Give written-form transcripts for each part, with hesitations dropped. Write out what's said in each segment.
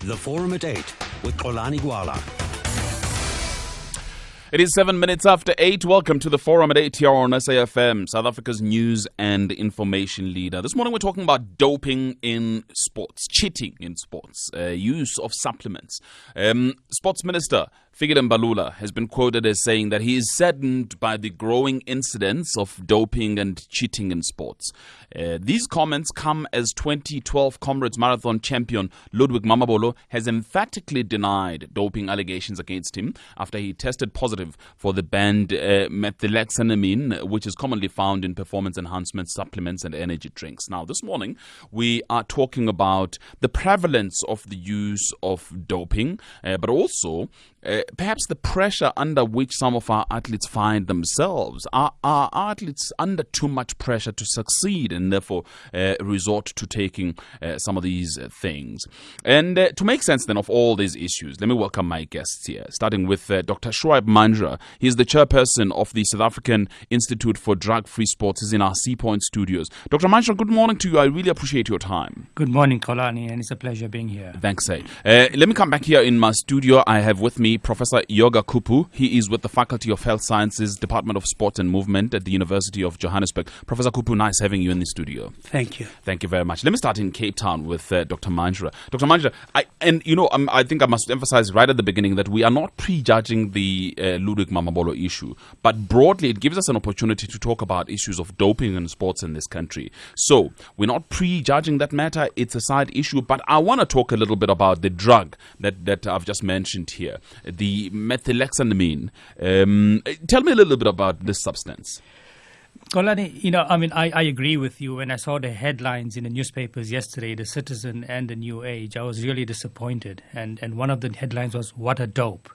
The Forum at 8 with Xolani Gwala. It is 7 minutes after 8. Welcome to the Forum at 8 here on SAFM, South Africa's news and information leader. This morning we're talking about doping in sports, cheating in sports, use of supplements. Sports Minister Fikile Mbalula has been quoted as saying that he is saddened by the growing incidence of doping and cheating in sports. These comments come as 2012 Comrades Marathon champion Ludwig Mamabolo has emphatically denied doping allegations against him after he tested positive for the banned methylaxanamine, which is commonly found in performance enhancement supplements and energy drinks. Now, this morning, we are talking about the prevalence of the use of doping, but also perhaps the pressure under which some of our athletes find themselves. Are athletes under too much pressure to succeed and therefore resort to taking some of these things? And to make sense then of all these issues, let me welcome my guests here, starting with Dr. Shoaib Manjra. He is the chairperson of the South African Institute for Drug-Free Sports. He's in our Sea Point studios. Dr. Manjra, good morning to you. I really appreciate your time. Good morning, Xolani, and it's a pleasure being here. Thanks, Let me come back here in my studio. I have with me Professor Yoga Kupu. He is with the Faculty of Health Sciences, Department of Sport and Movement at the University of Johannesburg. Professor Kupu, nice having you in the studio. Thank you. Thank you very much. Let me start in Cape Town with Dr. Manjra. Dr. Manjra, I think I must emphasize right at the beginning that we are not prejudging the Ludwig Mamabolo issue, but broadly it gives us an opportunity to talk about issues of doping in sports in this country. So we're not prejudging that matter. It's a side issue, but I want to talk a little bit about the drug that I've just mentioned here, the methylaxanamine. Tell me a little bit about this substance. Xolani, I agree with you. When I saw the headlines in the newspapers yesterday, The Citizen and The New Age, I was really disappointed. And one of the headlines was, "What a dope."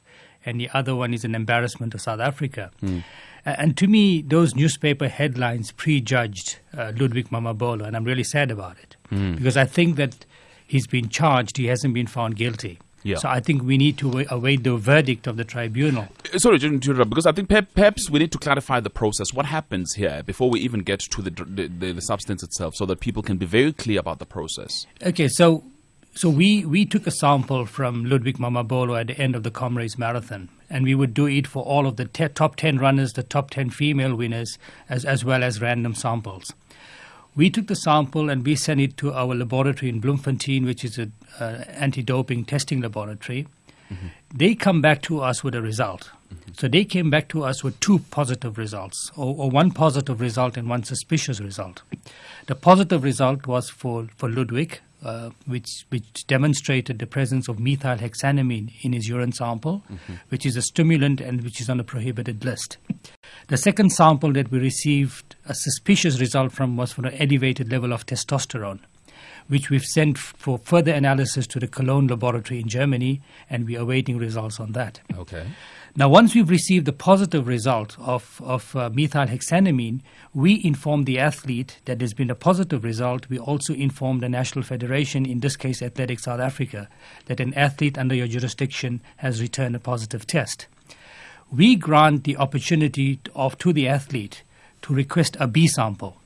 And the other one is an embarrassment of South Africa. And to me, those newspaper headlines prejudged Ludwig Mamabolo, and I'm really sad about it. Because I think that he's been charged, he hasn't been found guilty. Yeah. So I think we need to await the verdict of the tribunal. Sorry to interrupt, because I think perhaps we need to clarify the process. What happens here before we even get to the substance itself, so that people can be very clear about the process? Okay, so we took a sample from Ludwig Mamabolo at the end of the Comrades Marathon, and we would do it for all of the top 10 runners, the top 10 female winners, as well as random samples. We took the sample and we sent it to our laboratory in Bloemfontein, which is an anti-doping testing laboratory. They come back to us with a result. So they came back to us with two positive results, or one positive result and one suspicious result. The positive result was for Ludwig, which demonstrated the presence of methylhexanamine in his urine sample, which is a stimulant and which is on the prohibited list. The second sample that we received a suspicious result from was for an elevated level of testosterone, which we've sent for further analysis to the Cologne laboratory in Germany, and we're awaiting results on that. Okay. Now, once we've received the positive result of methylhexanamine, we inform the athlete that there's been a positive result. We also inform the National Federation, in this case Athletics South Africa, that an athlete under your jurisdiction has returned a positive test. We grant the opportunity to the athlete to request a B sample.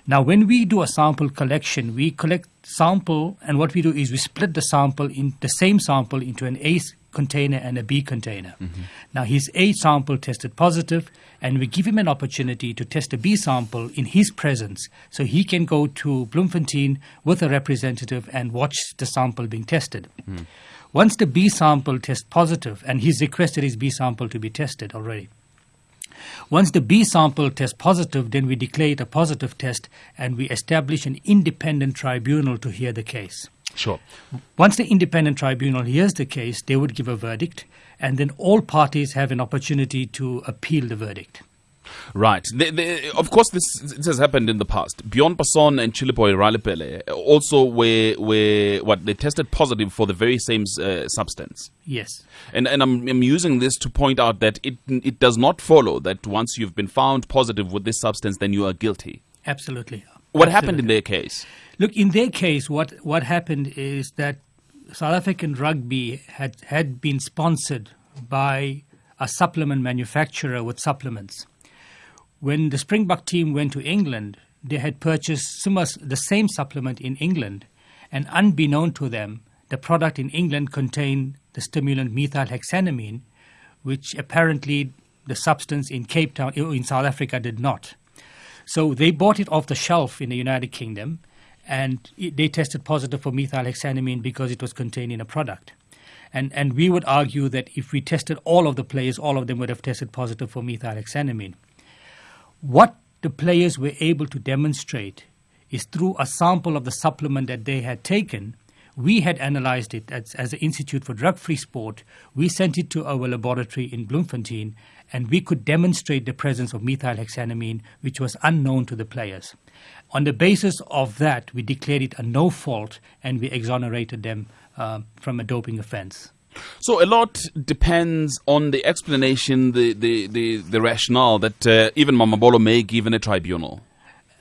Now, when we do a sample collection, we collect sample, and what we do is we split the same sample into an A container and a B container. Now, his A sample tested positive, and we give him an opportunity to test a B sample in his presence, so he can go to Bloemfontein with a representative and watch the sample being tested. Once the B sample tests positive, and he's requested his B sample to be tested already. Once the B sample tests positive, then we declare it a positive test and we establish an independent tribunal to hear the case. Sure. Once the independent tribunal hears the case, they would give a verdict, and then all parties have an opportunity to appeal the verdict. Right. Of course, this has happened in the past. Bjorn Basson and Chiliboy Ralepele also they tested positive for the very same substance. Yes. And I'm using this to point out that it does not follow that once you've been found positive with this substance, then you are guilty. Absolutely. What happened in their case? Look, in their case, what happened is that South African rugby had been sponsored by a supplement manufacturer with supplements. When the Springbok team went to England, they had purchased the same supplement in England, and unbeknown to them, the product in England contained the stimulant methylhexanamine, which apparently the substance in Cape Town, in South Africa, did not. So they bought it off the shelf in the United Kingdom, and they tested positive for methylhexanamine because it was contained in a product. And we would argue that if we tested all of the players, all of them would have tested positive for methylhexanamine. What the players were able to demonstrate is through a sample of the supplement that they had taken. We had analyzed it as the Institute for Drug-Free Sport. We sent it to our laboratory in Bloemfontein, and we could demonstrate the presence of methylhexanamine, which was unknown to the players. On the basis of that, we declared it a no fault, and we exonerated them from a doping offense. So a lot depends on the explanation, the rationale that even Mamabolo may give in a tribunal.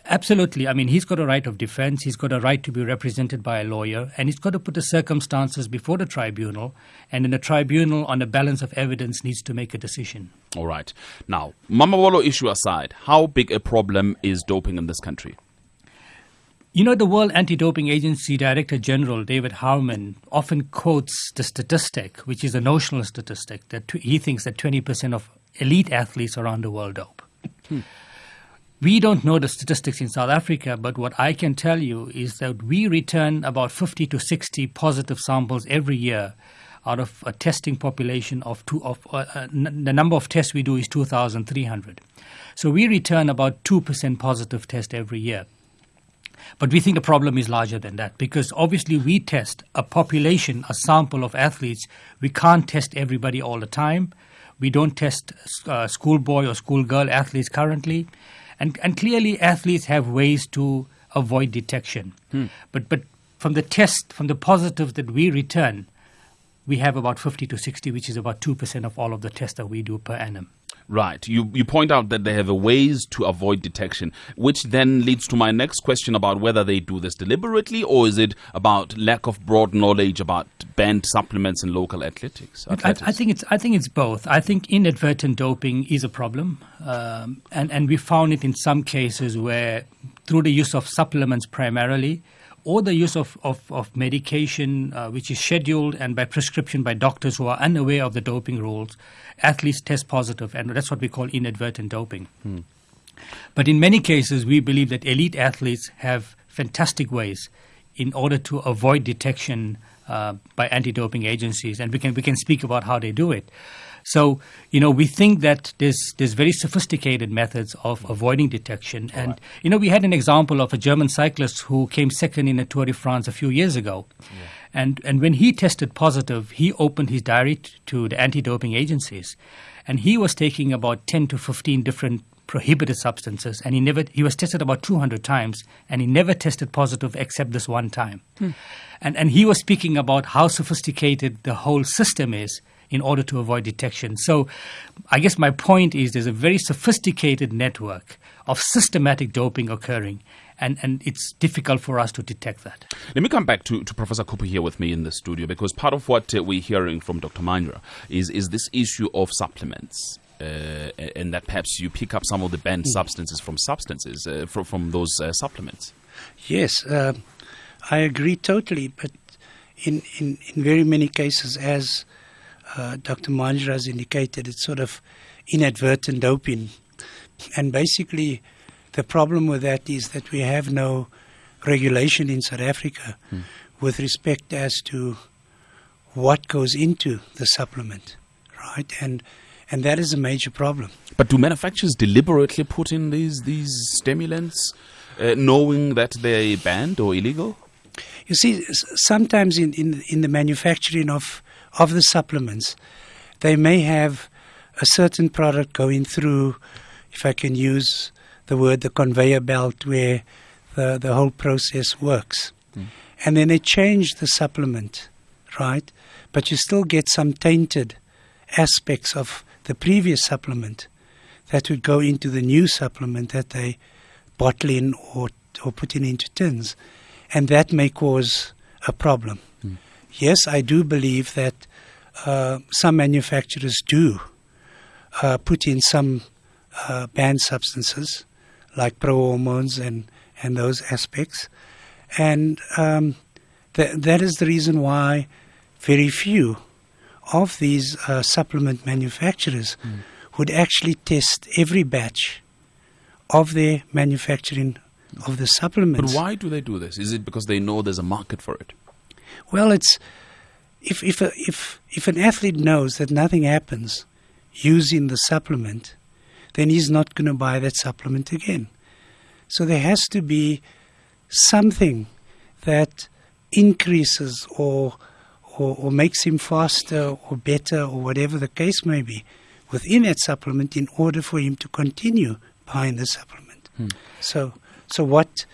Absolutely. I mean, he's got a right of defense. He's got a right to be represented by a lawyer, and he's got to put the circumstances before the tribunal. And then the tribunal, on the balance of evidence, needs to make a decision. All right. Now, Mamabolo issue aside, how big a problem is doping in this country? You know, the World Anti-Doping Agency Director General, David Harman, often quotes the statistic, which is a notional statistic, that he thinks that 20% of elite athletes around the world dope. We don't know the statistics in South Africa, but what I can tell you is that we return about 50 to 60 positive samples every year out of a testing population of the number of tests we do is 2,300. So we return about 2% positive test every year. But we think the problem is larger than that, because obviously we test a population, a sample of athletes. We can't test everybody all the time. We don't test schoolboy or schoolgirl athletes currently. And clearly athletes have ways to avoid detection. But from the test, from the positives that we return, we have about 50 to 60, which is about 2% of all of the tests that we do per annum. Right. You point out that they have ways to avoid detection, which then leads to my next question about whether they do this deliberately, or is it about lack of broad knowledge about banned supplements in local athletics? I think it's both. I think inadvertent doping is a problem, and we found it in some cases where through the use of supplements primarily, or the use of medication which is scheduled and by prescription by doctors who are unaware of the doping rules, athletes test positive, and that's what we call inadvertent doping. But in many cases, we believe that elite athletes have fantastic ways in order to avoid detection by anti-doping agencies, and we can speak about how they do it. So, we think that there's very sophisticated methods of avoiding detection. And, we had an example of a German cyclist who came second in a Tour de France a few years ago. Yeah. And when he tested positive, he opened his diary to the anti-doping agencies. And he was taking about 10 to 15 different prohibited substances. And he was tested about 200 times, and he never tested positive except this one time. And he was speaking about how sophisticated the whole system is in order to avoid detection. So I guess my point is there's a very sophisticated network of systematic doping occurring, and it's difficult for us to detect that. Let me come back to Professor Cooper here with me in the studio, because part of what we're hearing from Dr. Mindra is this issue of supplements. And that perhaps you pick up some of the banned substances from those supplements. Yes, I agree totally. But in very many cases, as Dr. Mindra has indicated, it's sort of inadvertent doping. And basically, the problem with that is that we have no regulation in South Africa with respect as to what goes into the supplement, right? And that is a major problem. But do manufacturers deliberately put in these stimulants knowing that they're banned or illegal? You see, sometimes in the manufacturing of the supplements, they may have a certain product going through, if I can use the word, the conveyor belt where the whole process works. And then they change the supplement, right? But you still get some tainted aspects of the previous supplement that would go into the new supplement that they bottle in or put into tins. And that may cause a problem. Yes, I do believe that some manufacturers do put in some banned substances like pro-hormones and those aspects. And the that is the reason why very few of these supplement manufacturers would actually test every batch of their manufacturing of the supplements. But why do they do this? Is it because they know there's a market for it? Well, it's if an athlete knows that nothing happens using the supplement, then he's not going to buy that supplement again. So there has to be something that increases or makes him faster or better or whatever the case may be within that supplement in order for him to continue buying the supplement. So what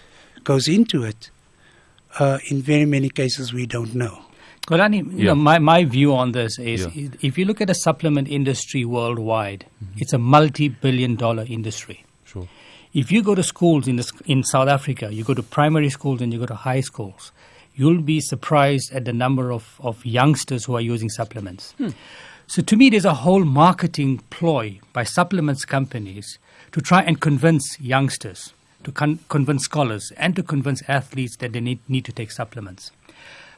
goes into it, in very many cases we don't know. Kolani, you know, my view on this is if you look at the supplement industry worldwide, it's a multi-billion-dollar industry. Sure. If you go to schools in South Africa, you go to primary schools and you go to high schools, you'll be surprised at the number of youngsters who are using supplements. So to me, there's a whole marketing ploy by supplements companies to try and convince youngsters, to convince scholars, and to convince athletes that they need to take supplements.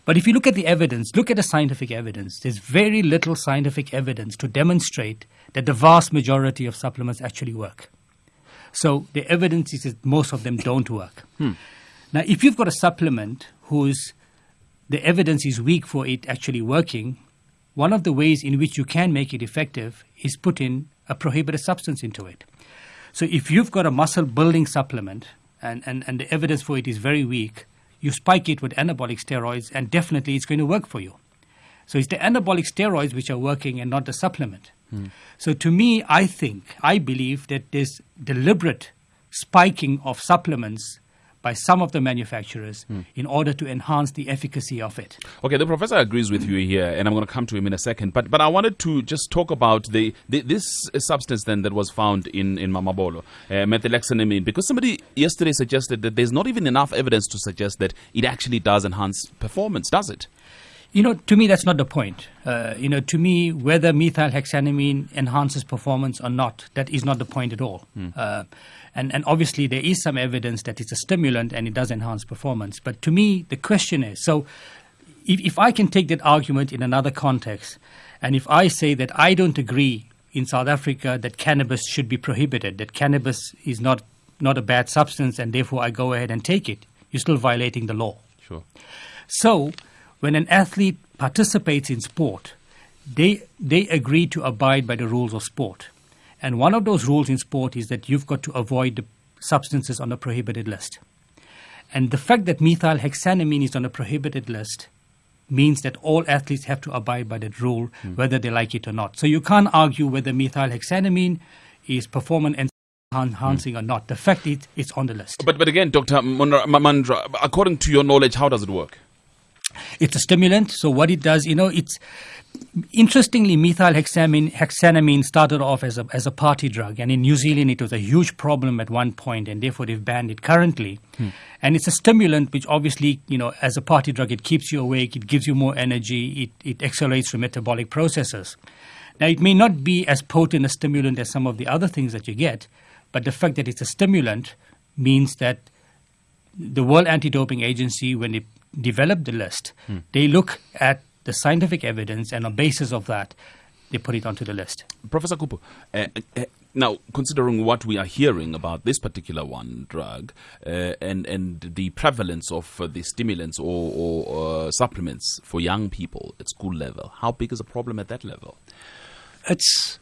But if you look at the evidence, look at the scientific evidence, there's very little scientific evidence to demonstrate that the vast majority of supplements actually work. So the evidence is that most of them don't work. Now, if you've got a supplement the evidence is weak for it actually working, one of the ways in which you can make it effective is put in a prohibited substance into it. So if you've got a muscle-building supplement and the evidence for it is very weak, you spike it with anabolic steroids and definitely it's going to work for you. So it's the anabolic steroids which are working and not the supplement. So to me, I believe that there's deliberate spiking of supplements by some of the manufacturers in order to enhance the efficacy of it. Okay, the professor agrees with you here, and I'm going to come to him in a second. But I wanted to just talk about this substance then that was found in Mamabolo, methylaxanamine, because somebody yesterday suggested that there's not even enough evidence to suggest that it actually does enhance performance, does it? You know, to me, that's not the point. To me, whether methylhexanamine enhances performance or not, that is not the point at all. And obviously, there is some evidence that it's a stimulant and it does enhance performance. But to me, the question is, so if I can take that argument in another context, and if I say that I don't agree in South Africa that cannabis should be prohibited, that cannabis is not a bad substance and therefore I go ahead and take it, you're still violating the law. Sure. So when an athlete participates in sport, they agree to abide by the rules of sport. And one of those rules in sport is that you've got to avoid the substances on the prohibited list. And the fact that methylhexanamine is on a prohibited list means that all athletes have to abide by that rule, whether they like it or not. So you can't argue whether methylhexanamine is performance enhancing or not. The fact is it's on the list. But again, Dr. Mandra, according to your knowledge, how does it work? It's a stimulant. So what it does, it's interestingly, methylhexanamine started off as a party drug, and in New Zealand it was a huge problem at one point, and therefore they've banned it currently. And it's a stimulant which obviously, as a party drug, it keeps you awake, it gives you more energy, it accelerates your metabolic processes. Now, it may not be as potent a stimulant as some of the other things that you get, but the fact that it's a stimulant means that the World Anti-Doping Agency, when they developed the list, they look at the scientific evidence, and on basis of that, they put it onto the list. Professor Kupu, now, considering what we are hearing about this particular drug and the prevalence of the stimulants or supplements for young people at school level, how big is a problem at that level? It's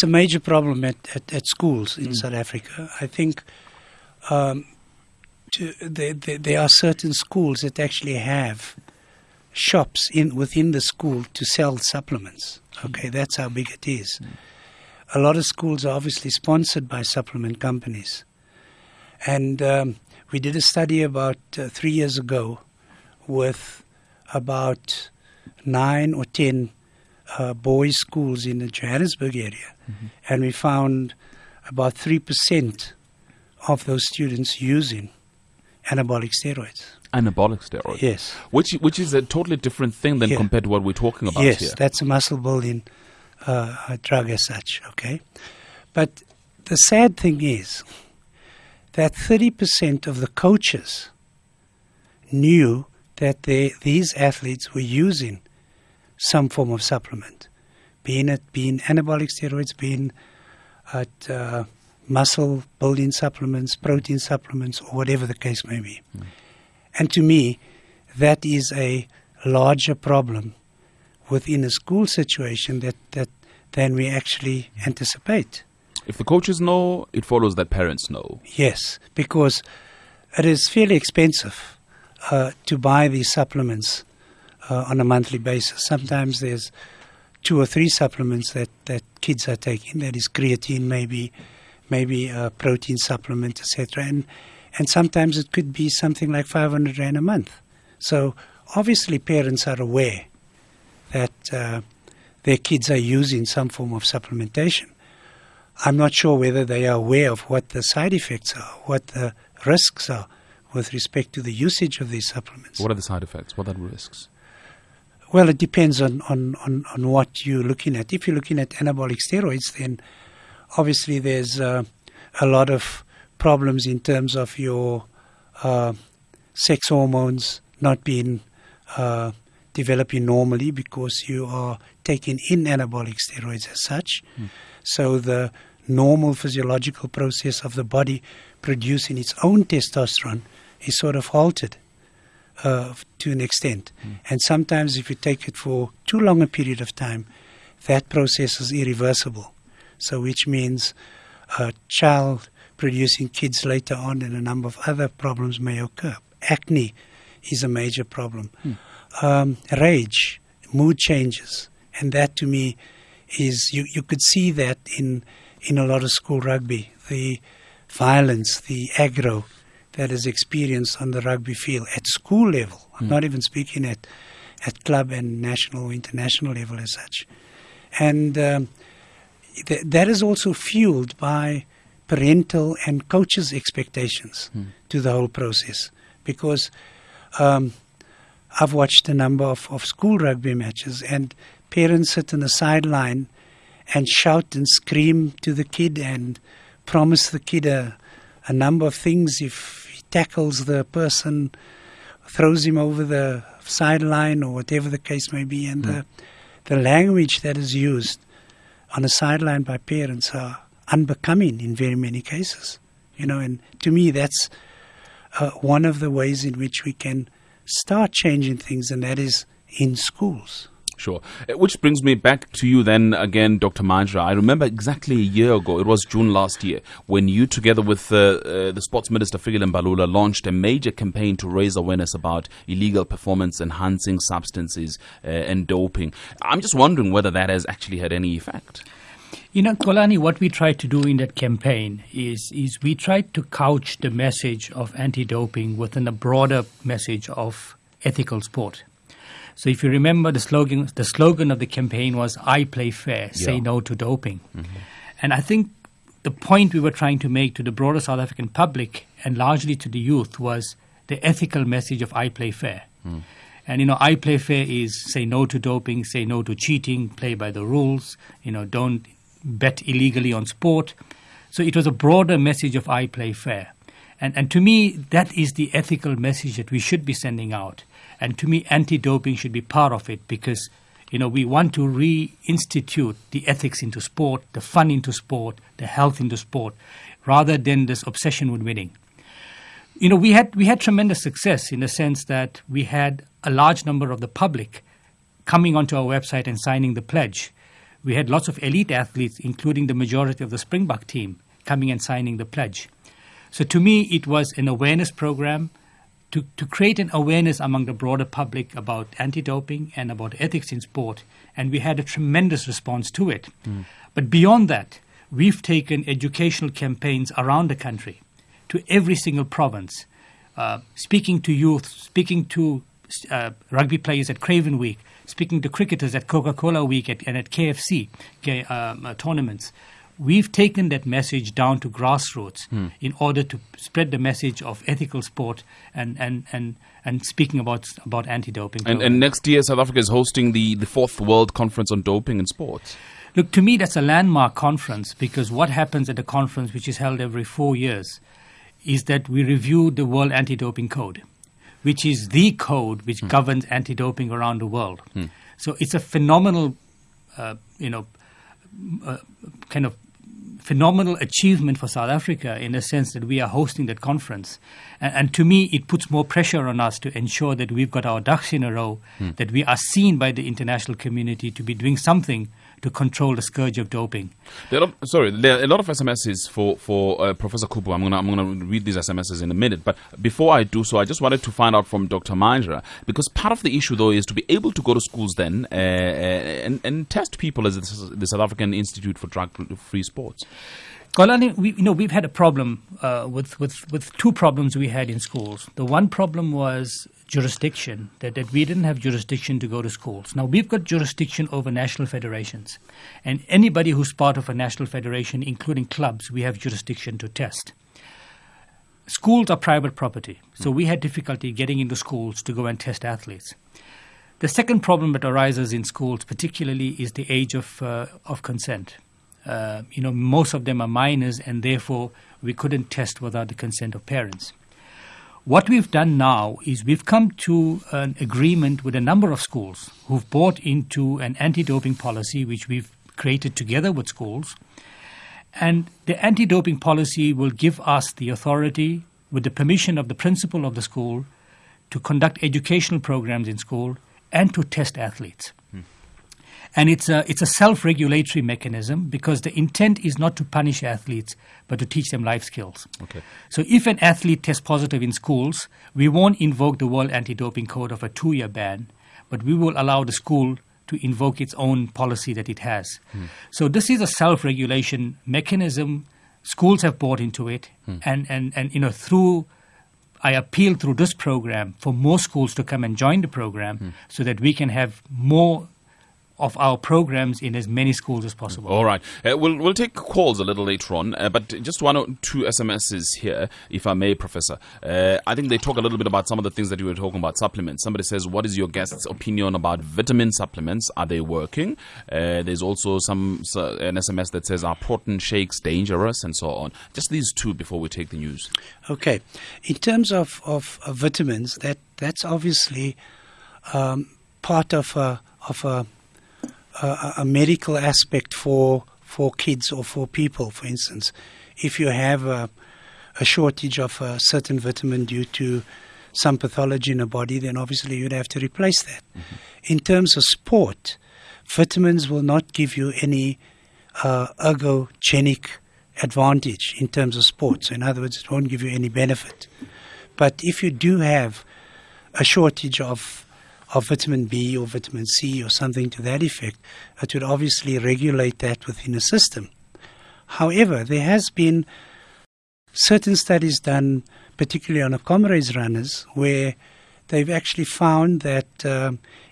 a major problem at schools in South Africa. I think there are certain schools that actually have shops within the school to sell supplements. Okay, that's how big it is. A lot of schools are obviously sponsored by supplement companies. And we did a study about 3 years ago with about 9 or 10 boys' schools in the Johannesburg area. And we found about 3% of those students using anabolic steroids. Anabolic steroids? Yes. Which is a totally different thing than compared to what we're talking about here. Yes, that's a muscle-building drug as such, okay? But the sad thing is that 30% of the coaches knew that these athletes were using some form of supplement, being anabolic steroids, being muscle building supplements, protein supplements, or whatever the case may be. And to me, that is a larger problem within a school situation than we actually anticipate. If the coaches know, it follows that parents know. Yes, because it is fairly expensive to buy these supplements on a monthly basis. Sometimes there's 2 or 3 supplements that kids are taking. That is creatine, maybe a protein supplement, etc. And sometimes it could be something like 500 Rand a month. So obviously parents are aware that their kids are using some form of supplementation. I'm not sure whether they are aware of what the side effects are, what the risks are with respect to the usage of these supplements. What are the side effects? What are the risks? Well, it depends on what you're looking at. If you're looking at anabolic steroids, then obviously there's a lot of problems in terms of your sex hormones not being developing normally because you are taking in anabolic steroids as such. So the normal physiological process of the body producing its own testosterone is sort of halted to an extent. And sometimes if you take it for too long a period of time, that process is irreversible. So which means child producing kids later on and a number of other problems may occur. Acne is a major problem. Rage, mood changes. And that to me is, you could see that in a lot of school rugby, the violence, the aggro that is experienced on the rugby field at school level. I'm not even speaking at club and national or international level as such. And that is also fueled by parental and coaches' expectations to the whole process. Because I've watched a number of school rugby matches and parents sit on the sideline and shout and scream to the kid and promise the kid a number of things if he tackles the person, throws him over the sideline or whatever the case may be. And the language that is used on a sideline by parents are unbecoming in very many cases. And to me that's one of the ways in which we can start changing things, and that is in schools. Sure. Which brings me back to you then again, Dr. Majra. I remember exactly a year ago, it was June last year, when you together with the Sports Minister Fikile Mbalula launched a major campaign to raise awareness about illegal performance-enhancing substances and doping. I'm just wondering whether that has actually had any effect. Kolani, what we tried to do in that campaign is we tried to couch the message of anti-doping within a broader message of ethical sport. So if you remember, the slogan of the campaign was, I play fair, say no to doping. And I think the point we were trying to make to the broader South African public and largely to the youth was the ethical message of I play fair. And, I play fair is say no to doping, say no to cheating, play by the rules, don't bet illegally on sport. So it was a broader message of I play fair. And to me, that is the ethical message that we should be sending out. And to me, anti-doping should be part of it because, we want to reinstitute the ethics into sport, the fun into sport, the health into sport, rather than this obsession with winning. We had tremendous success in the sense that we had a large number of the public coming onto our website and signing the pledge. We had lots of elite athletes, including the majority of the Springbok team, coming and signing the pledge. So to me, it was an awareness program to create an awareness among the broader public about anti-doping and about ethics in sport. And we had a tremendous response to it. But beyond that, we've taken educational campaigns around the country to every single province, speaking to youth, speaking to rugby players at Craven Week, speaking to cricketers at Coca-Cola Week and at KFC tournaments. We've taken that message down to grassroots in order to spread the message of ethical sport and speaking about anti-doping. And next year, South Africa is hosting the 4th World Conference on Doping in Sports. Look, to me, that's a landmark conference because what happens at a conference which is held every 4 years is that we review the World Anti-Doping Code. which is the code which governs anti-doping around the world. So it's a phenomenal, kind of phenomenal achievement for South Africa in the sense that we are hosting that conference. And to me, it puts more pressure on us to ensure that we've got our ducks in a row, that we are seen by the international community to be doing something to control the scourge of doping. There are a lot of SMSs for Professor Kupu. I'm gonna read these SMSs in a minute, but before I do so, I just wanted to find out from Dr. Manjra, because part of the issue though is to be able to go to schools then and test people as the South African Institute for Drug-Free Sports. Kolani, we've had a problem with two problems we had in schools. The one problem was jurisdiction, that we didn't have jurisdiction to go to schools. Now, we've got jurisdiction over national federations. And anybody who's part of a national federation, including clubs, we have jurisdiction to test. Schools are private property, so we had difficulty getting into schools to go and test athletes. The second problem that arises in schools particularly is the age of consent. Most of them are minors, and therefore we couldn't test without the consent of parents. What we've done now is we've come to an agreement with a number of schools who've bought into an anti-doping policy which we've created together with schools. And the anti-doping policy will give us the authority, with the permission of the principal of the school, to conduct educational programs in school and to test athletes. And it's a self-regulatory mechanism, because the intent is not to punish athletes, but to teach them life skills. Okay. So if an athlete tests positive in schools, we won't invoke the World Anti-Doping Code of a 2-year ban, but we will allow the school to invoke its own policy that it has. So this is a self-regulation mechanism. Schools have bought into it, and I appeal through this program for more schools to come and join the program so that we can have more of our programs in as many schools as possible. All right. We'll take calls a little later on, but just one or two SMSs here, if I may, Professor. I think they talk a little bit about some of the things that you were talking about, supplements. Somebody says, what is your guest's opinion about vitamin supplements? Are they working? There's also an SMS that says, are protein shakes dangerous? And so on. Just these two before we take the news. Okay. In terms of vitamins, that's obviously part of a medical aspect for kids or for people. For instance, if you have a shortage of a certain vitamin due to some pathology in the body, then obviously you'd have to replace that. In terms of sport, vitamins will not give you any ergogenic advantage in terms of sports. In other words, it won't give you any benefit. But if you do have a shortage of vitamin B or vitamin C or something to that effect, it would obviously regulate that within a system. However, there has been certain studies done, particularly on the comrades runners, where they've actually found that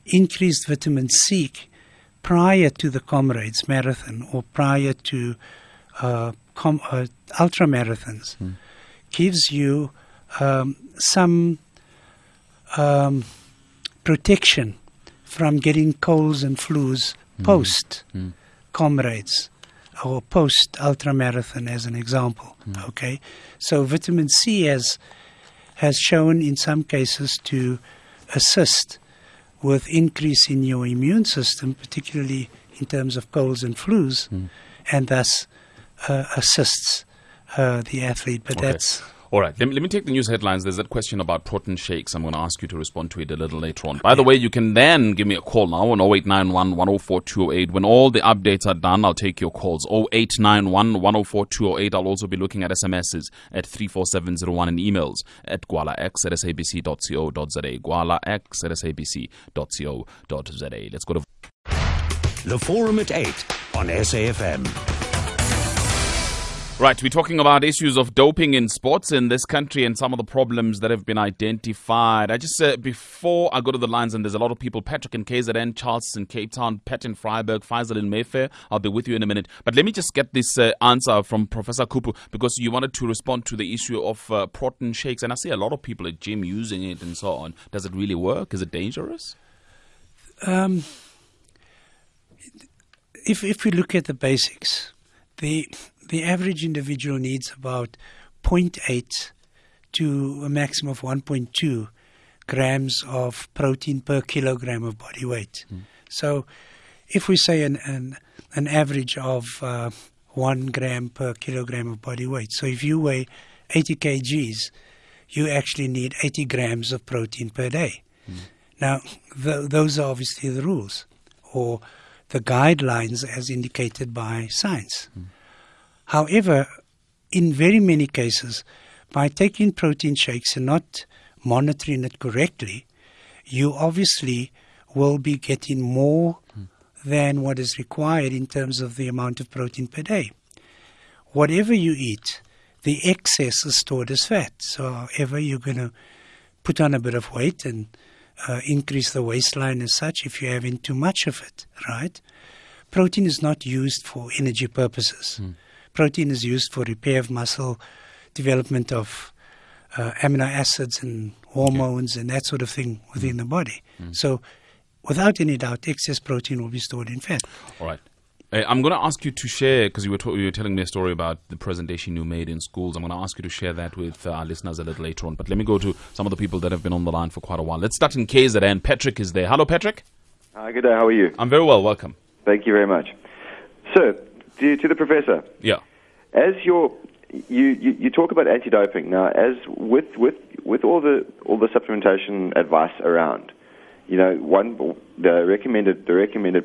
increased vitamin C prior to the comrades marathon or prior to ultra marathons gives you some protection from getting colds and flus post comrades or post ultra marathon, as an example. Okay, so vitamin C has shown in some cases to assist with increase in your immune system, particularly in terms of colds and flus, and thus assists the athlete. But that's all right. Let me take the news headlines. There's that question about protein shakes. I'm going to ask you to respond to it a little later on. By the way, you can then give me a call now on 0891 104 208. When all the updates are done, I'll take your calls. 0891 104 208. I'll also be looking at SMSs at 34701 and emails at gwalax@sabc.co.za. gwalax@sabc.co.za. Let's go to The Forum at 8 on SAFM. Right, we're talking about issues of doping in sports in this country and some of the problems that have been identified. I just before I go to the lines, and there's a lot of people, Patrick in KZN, Charles in Cape Town, Pat in Freiburg, Faisal in Mayfair. I'll be with you in a minute. But let me just get this answer from Professor Kupu, because you wanted to respond to the issue of protein shakes. And I see a lot of people at gym using it and so on. Does it really work? Is it dangerous? If we look at the basics, the average individual needs about 0.8 to a maximum of 1.2 grams of protein per kilogram of body weight. So if we say an average of 1 gram per kilogram of body weight, so if you weigh 80 kgs, you actually need 80 grams of protein per day. Now, those are obviously the rules or the guidelines as indicated by science. However, in very many cases, by taking protein shakes and not monitoring it correctly, you obviously will be getting more than what is required in terms of the amount of protein per day. Whatever you eat, the excess is stored as fat. So however you're going to put on a bit of weight and increase the waistline as such if you're having too much of it, right? Protein is not used for energy purposes. Protein is used for repair of muscle, development of amino acids and hormones and that sort of thing within the body. So without any doubt, excess protein will be stored in fat. All right. I'm going to ask you to share, because you were telling me a story about the presentation you made in schools. I'm going to ask you to share that with our listeners a little later on. But let me go to some of the people that have been on the line for quite a while. Let's start in KZN. Patrick is there. Hello, Patrick. Hi, good day. How are you? I'm very well. Welcome. Thank you very much. So, to the professor. Yeah. As you talk about anti-doping now, as with all the supplementation advice around, you know, the recommended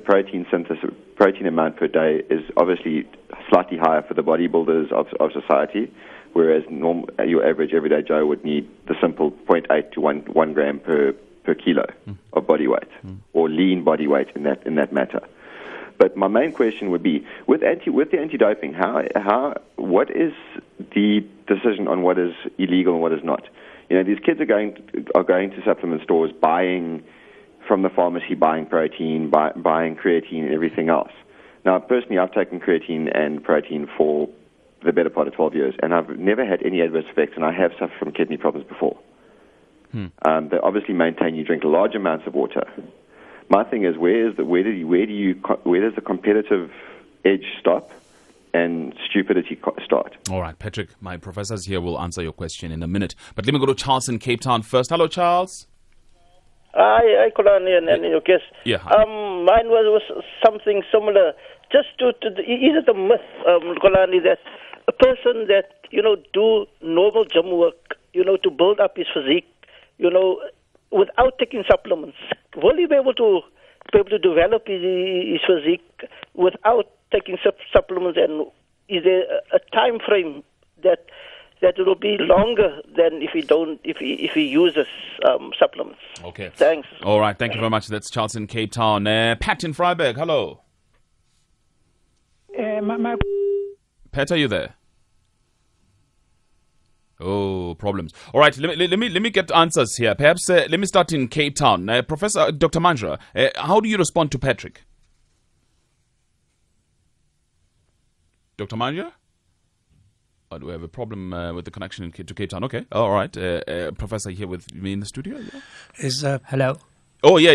protein amount per day is obviously slightly higher for the bodybuilders of society, whereas your average everyday Joe would need the simple 0.8 to 1 gram per kilo of body weight or lean body weight in that matter. But my main question would be, with the anti-doping, what is the decision on what is illegal and what is not? You know, these kids are going to supplement stores, buying from the pharmacy, buying protein, buying creatine and everything else. Now, personally, I've taken creatine and protein for the better part of 12 years, and I've never had any adverse effects, and I have suffered from kidney problems before. They obviously maintain you drink large amounts of water. My thing is, where does the competitive edge stop and stupidity start? All right, Patrick, my professors here will answer your question in a minute. But let me go to Charles in Cape Town first. Hello, Charles. Hi, Kolani, and your guest. Yeah. Mine was something similar. Just is it a myth, Kolani, that a person that, do normal gym work, to build up his physique, without taking supplements, will he be able to develop his physique without taking supplements? And is there a time frame that it will be longer than if he uses supplements? Okay. Thanks. All right. Thank you very much. That's Charles in Cape Town. Pat in Freiburg. Hello. Pat, are you there? Oh, problems. All right, let me get answers here. Perhaps let me start in Cape Town. Professor Dr. Mandra, how do you respond to Patrick? Dr. Mandra? Oh, do we have a problem with the connection to Cape Town? Okay, all right. Professor here with me in the studio. Yeah? Hello. Oh, yeah.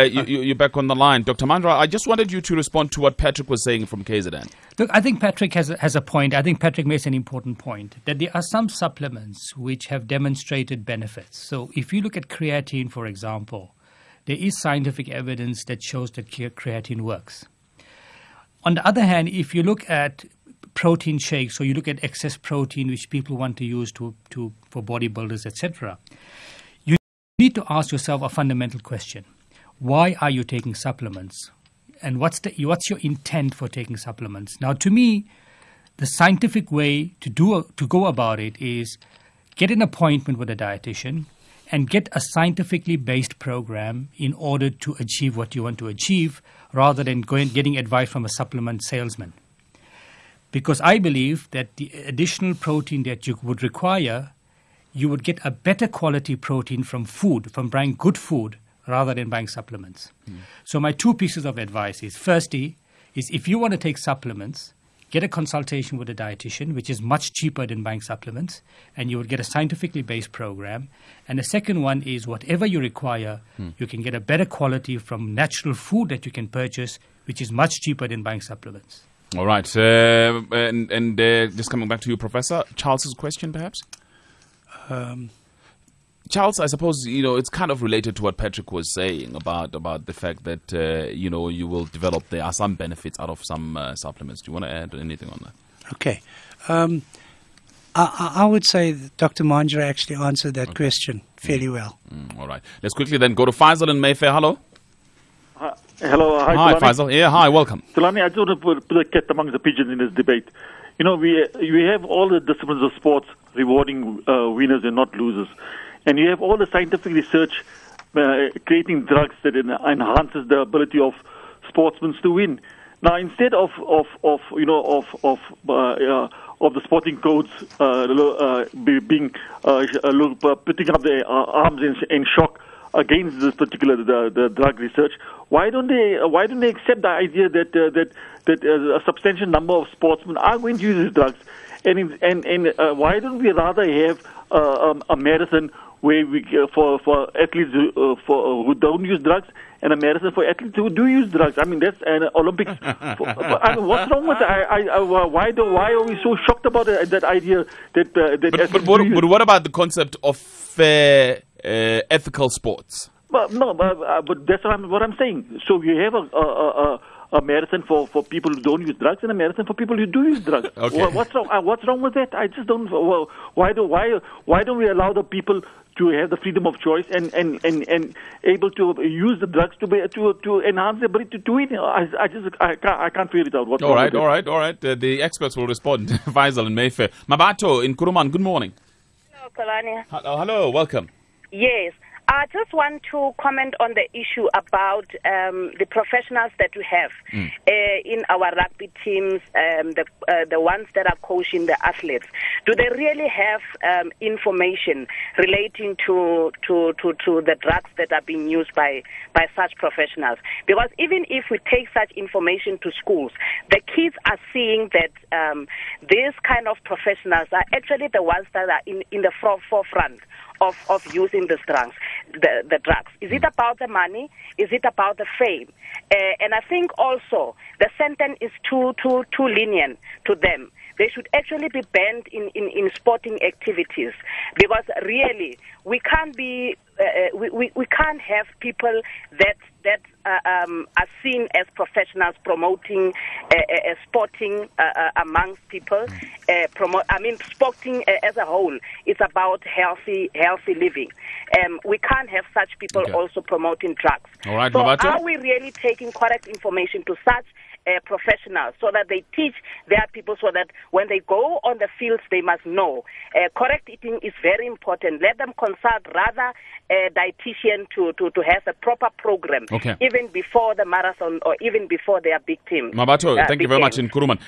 You're back on the line. Dr. Mandra, I just wanted you to respond to what Patrick was saying from KZN. Look, I think Patrick has a point. I think Patrick makes an important point, that there are some supplements which have demonstrated benefits. So if you look at creatine, for example, there is scientific evidence that shows that creatine works. On the other hand, if you look at protein shakes, or you look at excess protein which people want to use for bodybuilders, etc., you need to ask yourself a fundamental question. Why are you taking supplements? And what's your intent for taking supplements? Now, to me, the scientific way to go about it is get an appointment with a dietitian and get a scientifically based program in order to achieve what you want to achieve, rather than getting advice from a supplement salesman. Because I believe that the additional protein that you would require, you would get a better quality protein from buying good food, rather than buying supplements. So my two pieces of advice is, firstly, is if you want to take supplements, get a consultation with a dietitian, which is much cheaper than buying supplements, and you would get a scientifically based program. And the second one is, whatever you require, you can get a better quality from natural food that you can purchase, which is much cheaper than buying supplements. All right. And just coming back to you, Professor, Charles's question, perhaps? Charles, I suppose, it's kind of related to what Patrick was saying about the fact that, you will develop, there are some benefits out of some supplements. Do you want to add anything on that? Okay. I would say that Dr. Manjra actually answered that question fairly well. All right. Let's quickly then go to Faisal in Mayfair. Hello. Hello. Hi, Faisal. Yeah, hi, welcome. Tulani, I just want to put a cat among the pigeons in this debate. We have all the disciplines of sports rewarding winners and not losers. And you have all the scientific research creating drugs that enhances the ability of sportsmen to win. Now, instead of the sporting codes putting up their arms in shock against this particular the drug research, why don't they accept the idea that a substantial number of sportsmen are going to use these drugs, and why don't we rather have a marathon where we for athletes who don't use drugs, and a marathon for athletes who do use drugs? I mean, that's an Olympics. What's wrong with that? Why are we so shocked about that idea that But what about the concept of fair, ethical sports? But that's what I'm saying. So you have a marathon for people who don't use drugs and a marathon for people who do use drugs. Okay. What's wrong with that? I just don't. Why don't we allow the people to have the freedom of choice and able to use the drugs to enhance their ability to eat? I can't figure it out. What's All wrong right. with it? The experts will respond. Faisal in Mayfair. Mabato in Kuruman, good morning. Hello, Kalani. Hello, welcome. Yes. I just want to comment on the issue about the professionals that we have in our rugby teams, the ones that are coaching the athletes. Do they really have information relating to the drugs that are being used by such professionals? Because even if we take such information to schools, the kids are seeing that these kind of professionals are actually the ones that are in the forefront of using the drugs. The drugs. Is it about the money? Is it about the fame? And I think also the sentence is too lenient to them. They should actually be banned in sporting activities, because really we can't be we can't have people that are seen as professionals promoting sporting amongst people. Sporting as a whole is about healthy living. We can't have such people also promoting drugs. All right, so Mabato. are we really taking correct information to such professionals so that they teach their people, so that when they go on the fields they must know? Correct eating is very important. Let them consult rather a dietitian to have a proper program, even before the marathon or even before their big team. Mabato, thank you very much in Kuruman.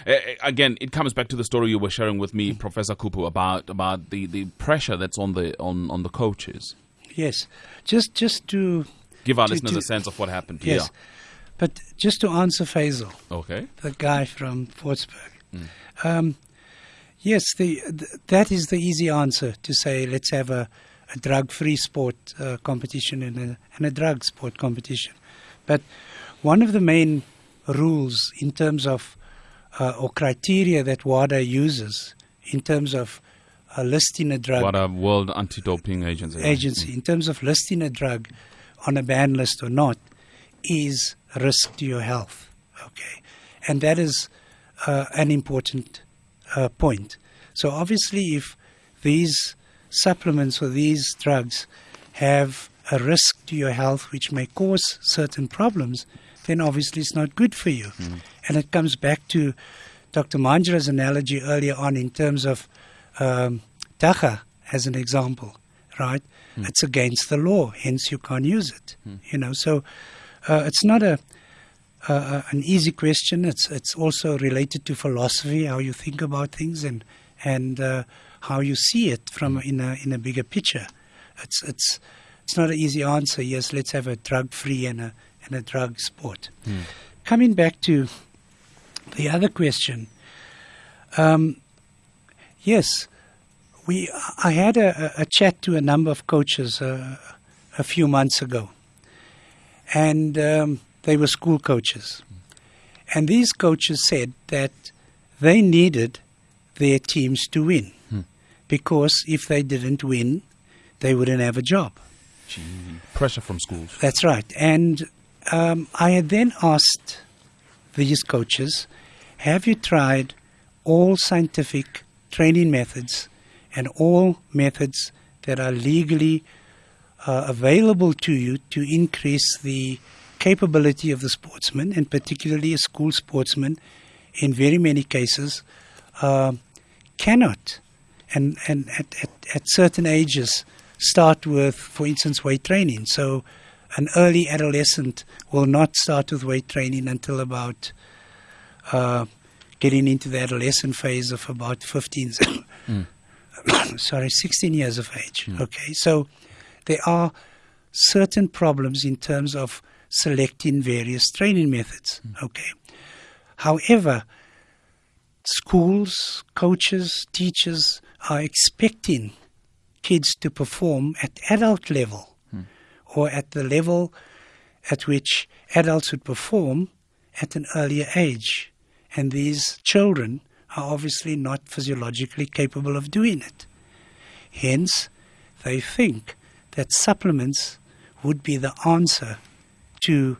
Again, it comes back to the story you were sharing with me, Professor Kupu, about the pressure that's on the coaches. Yes, just to give our listeners a sense of what happened. Yes. Yeah. But just to answer Faisal, the guy from Fortsburg, yes, that is the easy answer, to say let's have a drug-free sport competition and a drug sport competition. But one of the main rules in terms of or criteria that WADA uses in terms of listing a drug, WADA, World Anti-Doping Agency, in terms of listing a drug on a ban list or not, is risk to your health. Okay, and that is an important point. So obviously, if these supplements or these drugs have a risk to your health which may cause certain problems, then obviously it's not good for you. And it comes back to Dr. Manjra's analogy earlier on in terms of Dacha as an example, right? It's against the law, hence you can't use it. So it's not an easy question. It's also related to philosophy, how you think about things, and how you see it from in a bigger picture. It's not an easy answer. Yes, let's have a drug-free and a drug sport. Coming back to the other question, yes, I had a chat to a number of coaches a few months ago, and they were school coaches. And these coaches said that they needed their teams to win, because if they didn't win, they wouldn't have a job. Gee, pressure from schools. That's right. And I had then asked these coaches, have you tried all scientific training methods and all methods that are legally available to you to increase the capability of the sportsman, and particularly a school sportsman, in very many cases, cannot, and at certain ages, start with, for instance, weight training. So an early adolescent will not start with weight training until about getting into the adolescent phase of about 16 years of age. Okay, so there are certain problems in terms of selecting various training methods. Okay, however, schools, coaches, teachers are expecting kids to perform at adult level or at the level at which adults would perform at an earlier age. And these children are obviously not physiologically capable of doing it. Hence, they think that supplements would be the answer to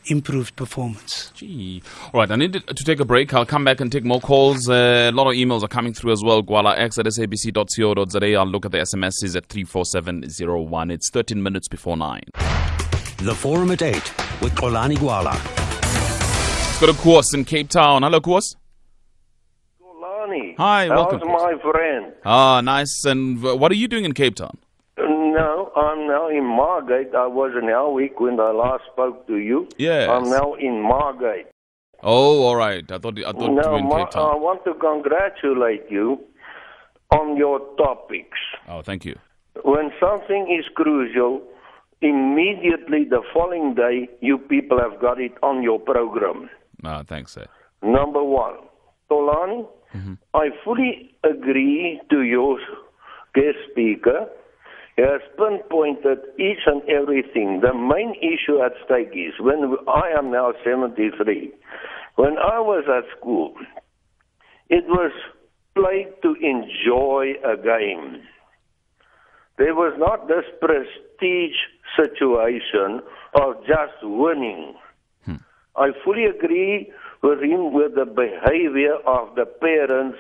improved performance. Gee. All right, I need to take a break. I'll come back and take more calls. A lot of emails are coming through as well. gwalax@sabc.co.za. I'll look at the SMSs at 34701. It's 13 minutes before 9. The Forum at 8 with Xolani Gwala. Let's go to Koos in Cape Town. Hello, Koos. Xolani. Hi, welcome. How's my friend? Ah, nice. And what are you doing in Cape Town? No, I'm now in Margate. I was in Helwick when I last spoke to you. Yes. I'm now in Margate. Oh, all right. I thought you were in Cape I Town. want to congratulate you on your topics. Oh, thank you. When something is crucial, immediately the following day, you people have got it on your program. Thanks, sir. Number one, Xolani, I fully agree to your guest speaker. He has pinpointed each and everything. The main issue at stake is, when I am now 73, when I was at school, it was play to enjoy a game. There was not this prestige situation of just winning. I fully agree with him with the behavior of the parents.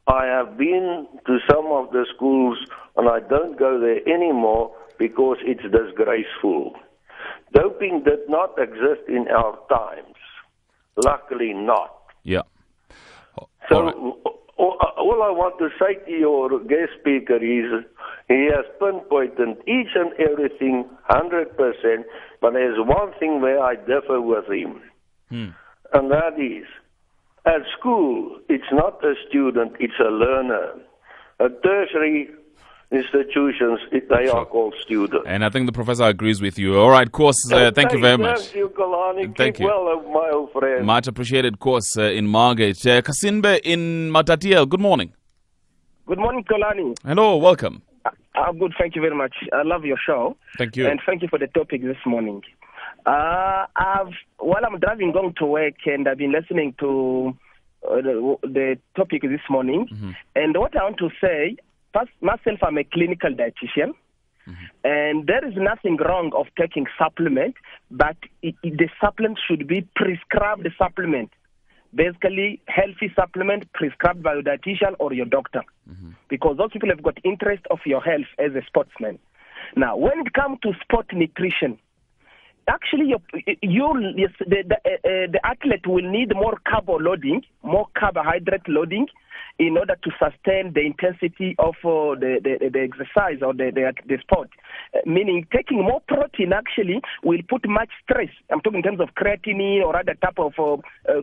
I have been to some of the schools and I don't go there anymore because it's disgraceful. Doping did not exist in our times. Luckily not. Yeah. So all I want to say to your guest speaker is he has pinpointed each and everything 100%, but there's one thing where I differ with him. And that is, at school, it's not a student, it's a learner. At tertiary institutions, they are called students. And I think the professor agrees with you. All right, course, thank you very much. Thank you, Xolani. Thank Keep you. well, my old friend. Much appreciated, course, in Margate. Kasinbe in Matatiel, good morning. Good morning, Xolani. Hello, welcome. I'm good, thank you very much. I love your show. Thank you. And thank you for the topic this morning. While I'm driving going to work, and I've been listening to the topic this morning, and what I want to say, first, myself, I'm a clinical dietitian, and there is nothing wrong of taking supplement, but the supplement should be prescribed supplement. Basically, healthy supplement prescribed by your dietitian or your doctor, because those people have got interest of your health as a sportsman. Now, when it comes to sport nutrition, actually, the athlete will need more carbo loading, more carbohydrate loading, in order to sustain the intensity of the exercise or the sport. Meaning, taking more protein actually will put much stress. I'm talking in terms of creatinine or other type of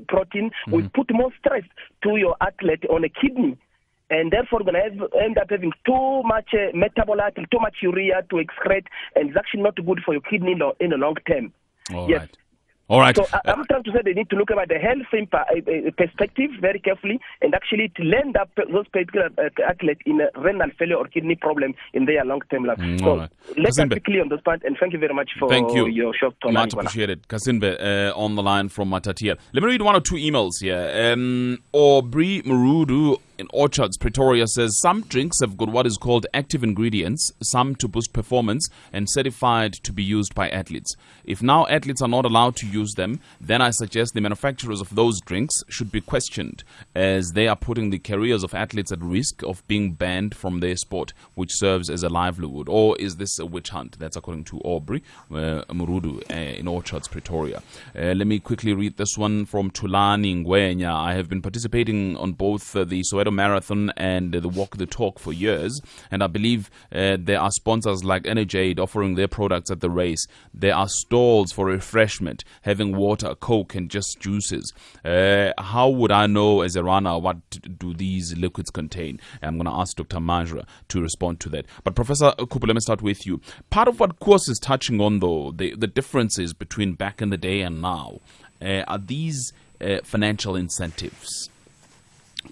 protein, will put more stress to your athlete on a kidney. And therefore, going to end up having too much metabolite, too much urea to excrete, and it's actually not good for your kidney in the long term. All right. So I'm trying to say they need to look about the health perspective very carefully, and actually to land up those particular athletes in a renal failure or kidney problem in their long-term life. So let's be clear on this point, and thank you very much for your show. Much appreciated. Kasinbe on the line from Matatia. Let me read one or two emails here. Aubrey Marudu in Orchards, Pretoria says some drinks have got what is called active ingredients, some to boost performance and certified to be used by athletes. If now athletes are not allowed to use them, then I suggest the manufacturers of those drinks should be questioned, as they are putting the careers of athletes at risk of being banned from their sport, which serves as a livelihood. Or is this a witch hunt? That's according to Aubrey Murudu in Orchards, Pretoria. Let me quickly read this one from Tulani Ngwenya. I have been participating on both the Soweto Marathon and the Walk the Talk for years, and I believe there are sponsors like Energade offering their products at the race. There are stalls for refreshment, having water, Coke, and just juices. How would I know as a runner what do these liquids contain? I'm going to ask Dr. Majra to respond to that. But Professor Kupu, let me start with you. Part of what course is touching on, though, the differences between back in the day and now, are these financial incentives?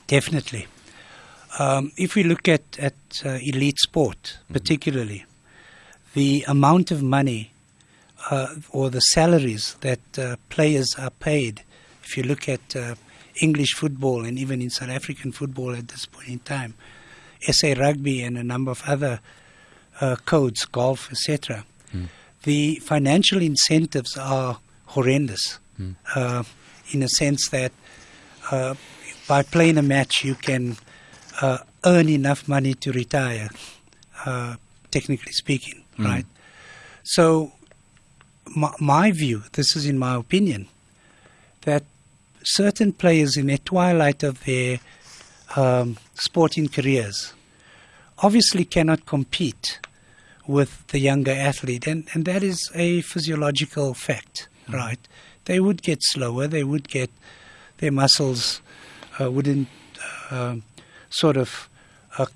Definitely. If we look at elite sport, particularly, the amount of money or the salaries that players are paid, if you look at English football and even in South African football at this point in time, SA Rugby and a number of other codes, golf, etc., the financial incentives are horrendous in a sense that by playing a match you can earn enough money to retire, technically speaking, right? So my view, this is in my opinion, that certain players in the twilight of their sporting careers obviously cannot compete with the younger athlete, and that is a physiological fact, right? They would get slower, they would get, their muscles wouldn't sort of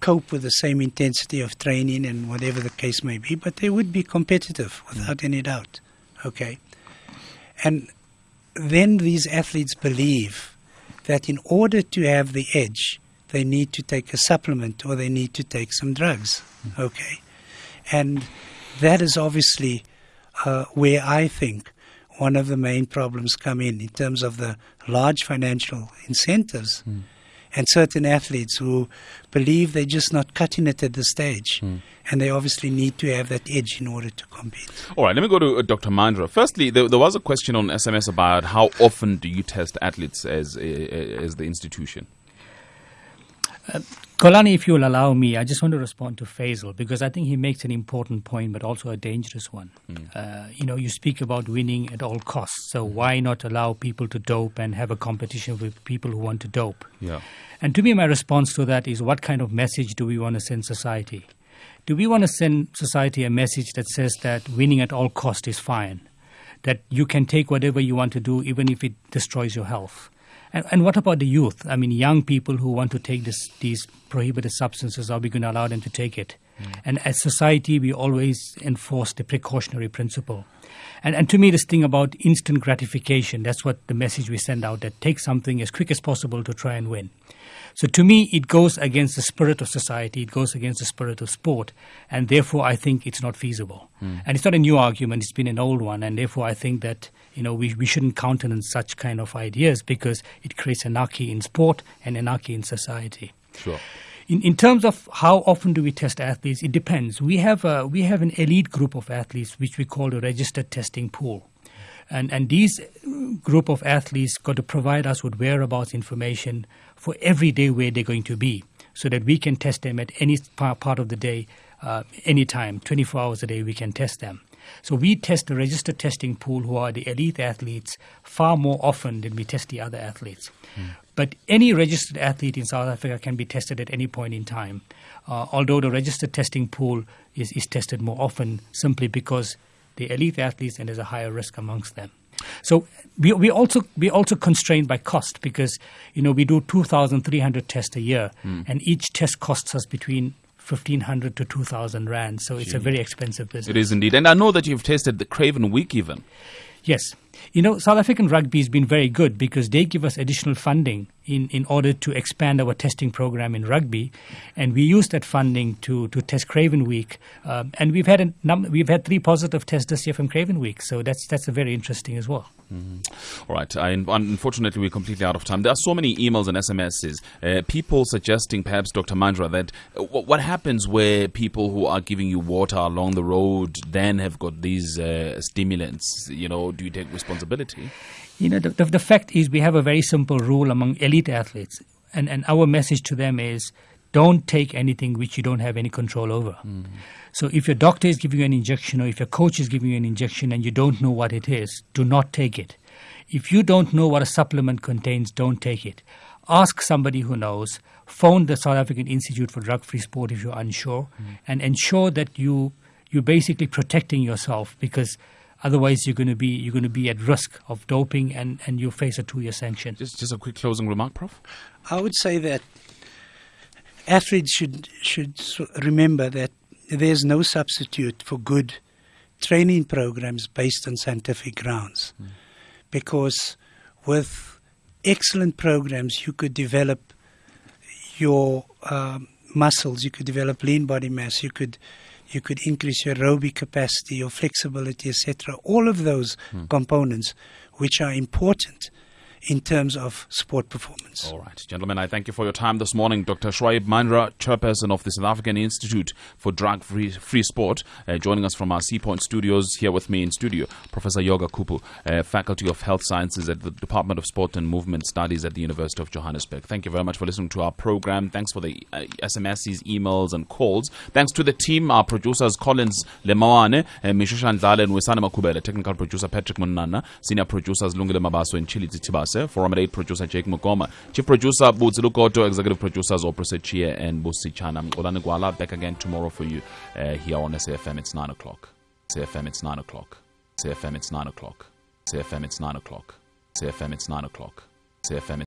cope with the same intensity of training and whatever the case may be, but they would be competitive without any doubt, okay? And then these athletes believe that in order to have the edge, they need to take a supplement or they need to take some drugs, okay? And that is obviously where I think one of the main problems come in terms of the large financial incentives and certain athletes who believe they're just not cutting it at this stage. And they obviously need to have that edge in order to compete. All right, let me go to Dr. Mandra. Firstly, there was a question on SMS about how often do you test athletes as the institution? Kolani, if you will allow me, I just want to respond to Faisal because I think he makes an important point but also a dangerous one. You speak about winning at all costs, so why not allow people to dope and have a competition with people who want to dope? Yeah. And to me, my response to that is what kind of message do we want to send society? Do we want to send society a message that says that winning at all costs is fine, that you can take whatever you want to do even if it destroys your health? And what about the youth? I mean, young people who want to take these prohibited substances, are we going to allow them to take it? And as society, we always enforce the precautionary principle. And to me, this thing about instant gratification, that's what the message we send out, that take something as quick as possible to try and win. So to me, it goes against the spirit of society. It goes against the spirit of sport. And therefore, I think it's not feasible. And it's not a new argument. It's been an old one. And therefore, I think that we shouldn't countenance such kind of ideas because it creates anarchy in sport and anarchy in society. Sure. In terms of how often do we test athletes, it depends. We have an elite group of athletes which we call a registered testing pool. And these group of athletes got to provide us with whereabouts information for every day where they're going to be so that we can test them at any part of the day, anytime, 24 hours a day we can test them. So we test the registered testing pool who are the elite athletes far more often than we test the other athletes. But any registered athlete in South Africa can be tested at any point in time, although the registered testing pool is tested more often simply because the elite athletes and there's a higher risk amongst them. So we also constrained by cost because we do 2,300 tests a year, and each test costs us between 1,500 to 2,000 rand. So it's a very expensive business. It is indeed, and I know that you've tested the Craven Week even. Yes. South African rugby has been very good because they give us additional funding in order to expand our testing program in rugby, and we use that funding to test Craven Week, and we've had 3 positive tests this year from Craven Week, so that's a very interesting as well. All right. Unfortunately, we're completely out of time. There are so many emails and SMSs. People suggesting, perhaps, Dr. Mandra, that what happens where people who are giving you water along the road then have got these stimulants? Do you take responsibility? The fact is we have a very simple rule among elite athletes, and our message to them is don't take anything which you don't have any control over. So if your doctor is giving you an injection or if your coach is giving you an injection and you don't know what it is, do not take it. If you don't know what a supplement contains, don't take it. Ask somebody who knows. Phone the South African Institute for Drug-Free Sport if you're unsure, and ensure that you're basically protecting yourself, because otherwise you're going to be at risk of doping and you'll face a 2-year sanction. Just a quick closing remark, Prof. I would say that athletes should remember that there's no substitute for good training programs based on scientific grounds, because with excellent programs you could develop your muscles, you could develop lean body mass, you could increase your aerobic capacity, your flexibility, etc. All of those components which are important in terms of sport performance. All right. Gentlemen, I thank you for your time this morning. Dr. Shoaib Mandra, chairperson of the South African Institute for Drug-Free Sport, joining us from our Sea Point studios. Here with me in studio, Professor Yoga Kupu, Faculty of Health Sciences at the Department of Sport and Movement Studies at the University of Johannesburg. Thank you very much for listening to our program. Thanks for the SMSs, emails and calls. Thanks to the team, our producers Collins Lemawane, Mishusha Ndlale and Wisana Makubele, technical producer Patrick Munana, senior producers Lungile Mabaso and Chili Tibase, Forum at 8 producer Jake Mukoma, chief producer Butsi Lukoto, executive producers Oprese Chie and Busi Chana. Olane Gwala back again tomorrow for you here on SAFM. It's 9 o'clock. SAFM, it's 9 o'clock. SAFM, it's 9 o'clock. SAFM, it's 9 o'clock. SAFM, it's 9 o'clock. SAFM.